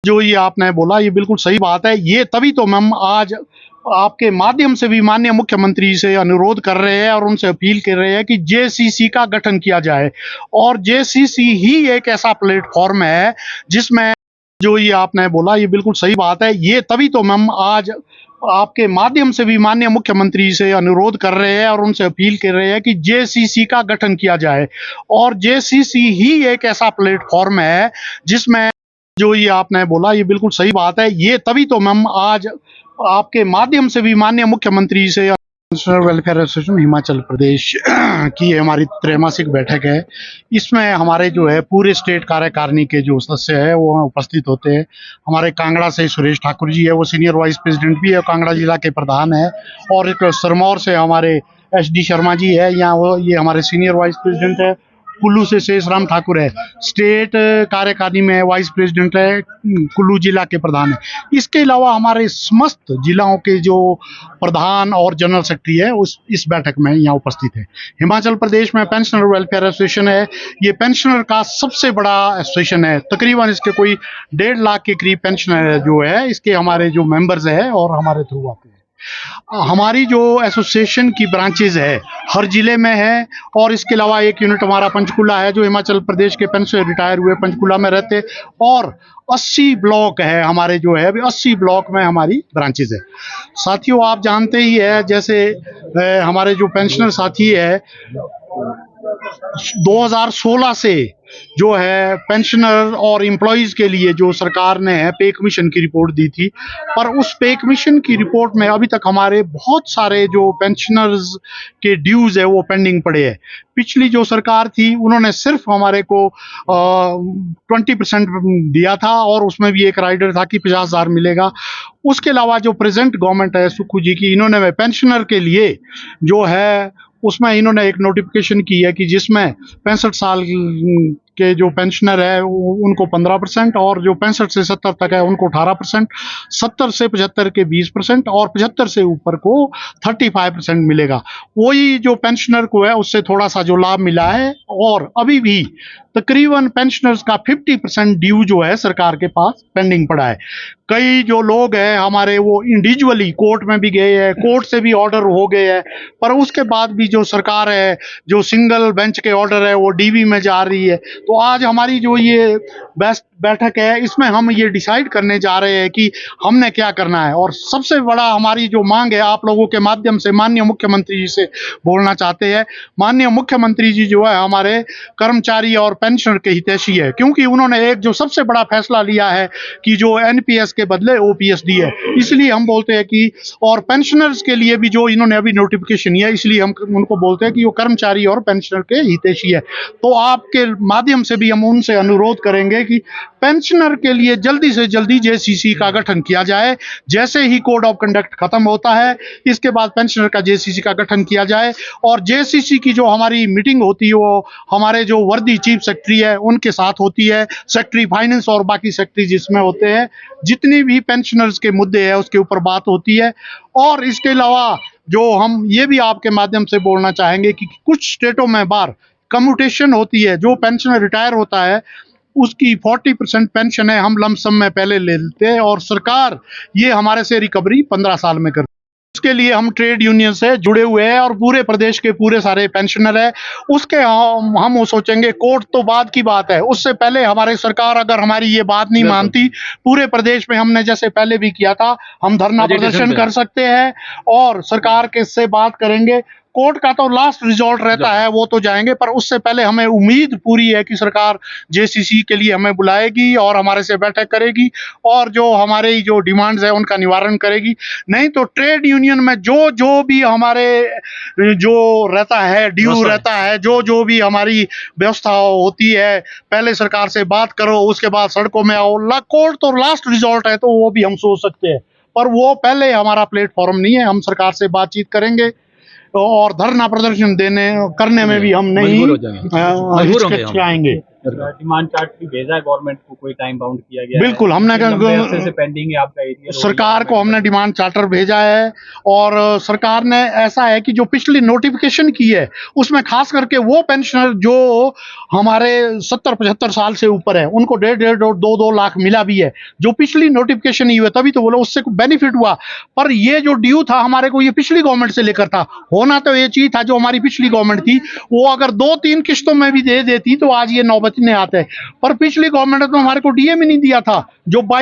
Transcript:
जो ये आपने बोला ये बिल्कुल सही बात है। ये तभी तो हम आज आपके माध्यम से भी माननीय मुख्यमंत्री से अनुरोध कर रहे हैं और उनसे अपील कर रहे हैं कि जेसीसी का गठन किया जाए। और जेसीसी ही एक ऐसा प्लेटफॉर्म है जिसमें जो ये आपने बोला ये बिल्कुल सही बात है। ये तभी तो हम आज आपके माध्यम से भी माननीय मुख्यमंत्री से अनुरोध कर रहे हैं और उनसे अपील कर रहे हैं कि जेसीसी का गठन किया जाए। और जेसीसी ही एक ऐसा प्लेटफॉर्म है जिसमें जो ये आपने बोला ये बिल्कुल सही बात है। ये तभी तो हम आज आपके माध्यम से भी माननीय मुख्यमंत्री से national welfare association Himachal Pradesh की हमारी त्रैमासिक बैठक है। इसमें हमारे जो है पूरे स्टेट कार्यकारिणी के जो सदस्य है वो उपस्थित होते हैं। हमारे कांगड़ा से सुरेश ठाकुर जी है, वो सीनियर वाइस प्रेसिडेंट भी है, कांगड़ा जिला के प्रधान है। और एक सिरमौर से हमारे SD शर्मा जी है, यहाँ वो ये हमारे सीनियर वाइस प्रेसिडेंट है। कुल्लू से शेष राम ठाकुर है, स्टेट कार्यकारिणी में वाइस प्रेसिडेंट है, कुल्लू जिला के प्रधान है। इसके अलावा हमारे समस्त जिलाओं के जो प्रधान और जनरल सेक्रेटरी है उस इस बैठक में यहाँ उपस्थित है। हिमाचल प्रदेश में पेंशनर वेलफेयर एसोसिएशन है, ये पेंशनर का सबसे बड़ा एसोसिएशन है। तकरीबन इसके कोई 1.5 लाख के करीब पेंशनर जो है इसके हमारे जो मेंबर्स है और हमारे थ्रू आते हैं। हमारी जो एसोसिएशन की ब्रांचेज है हर जिले में है। और इसके अलावा एक यूनिट हमारा पंचकुला है, जो हिमाचल प्रदेश के पेंशन रिटायर हुए पंचकुला में रहते। और 80 ब्लॉक है हमारे, जो है अभी 80 ब्लॉक में हमारी ब्रांचेज है। साथियों आप जानते ही है, जैसे हमारे जो पेंशनर साथी है 2016 से जो है पेंशनर और एम्प्लॉइज के लिए जो सरकार ने है पे कमीशन की रिपोर्ट दी थी, पर उस पे कमीशन की रिपोर्ट में अभी तक हमारे बहुत सारे जो पेंशनर्स के ड्यूज है वो पेंडिंग पड़े हैं। पिछली जो सरकार थी उन्होंने सिर्फ हमारे को 20% दिया था और उसमें भी एक राइडर था कि 50,000 मिलेगा। उसके अलावा जो प्रेजेंट गवर्नमेंट है सुक्खू जी की, इन्होंने पेंशनर के लिए जो है उसमें इन्होंने एक नोटिफिकेशन की है कि जिसमें 65 साल के जो पेंशनर है उनको 15% और जो 65 से 70 तक है उनको 18%, 70 से 75 के 20% और 75 से ऊपर को 35% मिलेगा। वही जो पेंशनर को है उससे थोड़ा सा जो लाभ मिला है। और अभी भी तकरीबन पेंशनर्स का 50% ड्यू जो है सरकार के पास पेंडिंग पड़ा है। कई जो लोग हैं हमारे वो इंडिविजुअली कोर्ट में भी गए हैं, कोर्ट से भी ऑर्डर हो गए हैं, पर उसके बाद भी जो सरकार है जो सिंगल बेंच के ऑर्डर है वो DV में जा रही है। तो आज हमारी जो ये बेस्ट बैठक है इसमें हम ये डिसाइड करने जा रहे हैं कि हमने क्या करना है। और सबसे बड़ा हमारी जो मांग है आप लोगों के माध्यम से माननीय मुख्यमंत्री जी से बोलना चाहते हैं। माननीय मुख्यमंत्री जी जो है हमारे कर्मचारी और पेंशनर के हितैषी है, क्योंकि उन्होंने एक जो सबसे बड़ा फैसला लिया है कि जो NPS के बदले OPS दी है। इसलिए हम बोलते हैं कि और पेंशनर्स के लिए भी जो इन्होंने अभी नोटिफिकेशन दिया, इसलिए हम उनको बोलते हैं कि वो कर्मचारी और पेंशनर के हितैषी है। तो आपके माध्यम से भी हम उनसे अनुरोध करेंगे कि पेंशनर के लिए जल्दी से जल्दी JCC का गठन किया जाए। जैसे ही कोड ऑफ कंडक्ट खत्म होता है इसके बाद पेंशनर का JCC का गठन किया जाए। और JCC की जो हमारी मीटिंग होती है वो हमारे जो वर्दी चीफ सेक्रेटरी है उनके साथ होती है, सेक्रेटरी फाइनेंस और बाकी सेक्रेटरी जिसमें होते हैं। जितनी भी पेंशनर्स के मुद्दे हैं उसके ऊपर बात होती है। और इसके अलावा जो हम ये भी आपके माध्यम से बोलना चाहेंगे कि कुछ स्टेटों में बार कम्यूटेशन होती है, जो पेंशनर रिटायर होता है उसकी 40% पेंशन है हम लमसम में पहले ले लेते हैं और सरकार ये हमारे से रिकवरी 15 साल में करती है। उसके लिए हम ट्रेड यूनियन से जुड़े हुए हैं और पूरे प्रदेश के पूरे सारे पेंशनर है। उसके हम वो सोचेंगे, कोर्ट तो बाद की बात है, उससे पहले हमारी सरकार अगर हमारी ये बात नहीं मानती, पूरे प्रदेश में हमने जैसे पहले भी किया था हम धरना प्रदर्शन कर सकते हैं और सरकार के से बात करेंगे। कोर्ट का तो लास्ट रिजॉल्ट रहता है वो तो जाएंगे, पर उससे पहले हमें उम्मीद पूरी है कि सरकार JCC के लिए हमें बुलाएगी और हमारे से बैठक करेगी और जो हमारे जो डिमांड्स है उनका निवारण करेगी। नहीं तो ट्रेड यूनियन में जो जो भी हमारे जो रहता है ड्यू रहता है, जो जो भी हमारी व्यवस्था होती है, पहले सरकार से बात करो उसके बाद सड़कों में आओ। कोर्ट तो लास्ट रिजॉल्ट है तो वो भी हम सोच सकते हैं, पर वो पहले हमारा प्लेटफॉर्म नहीं है। हम सरकार से बातचीत करेंगे और धरना प्रदर्शन करने में भी हम नहीं हिचकिचाएंगे। डिमांड चार्ट भी भेजा है गवर्नमेंट को, कोई टाइम बाउंड किया गया बिल्कुल, है? हमने लंबे अरसे से पेंडिंग है आपका एरिया। सरकार को हमने डिमांड चार्टर भेजा है और सरकार ने ऐसा है कि जो पिछली नोटिफिकेशन की है उसमें खास करके वो पेंशनर जो हमारे 70-75 साल से ऊपर है उनको 1.5 और 2-2 लाख मिला भी है। जो पिछली नोटिफिकेशन हुई है तभी तो बोला उससे बेनिफिट हुआ, पर ये जो ड्यू था हमारे को ये पिछली गवर्नमेंट से लेकर था। होना तो ये चीज था जो हमारी पिछली गवर्नमेंट थी वो अगर 2-3 किस्तों में भी दे देती तो आज ये नौबत नहीं आते, पर पिछली गवर्नमेंट ने तो हमारे को डीए भी नहीं दिया था जो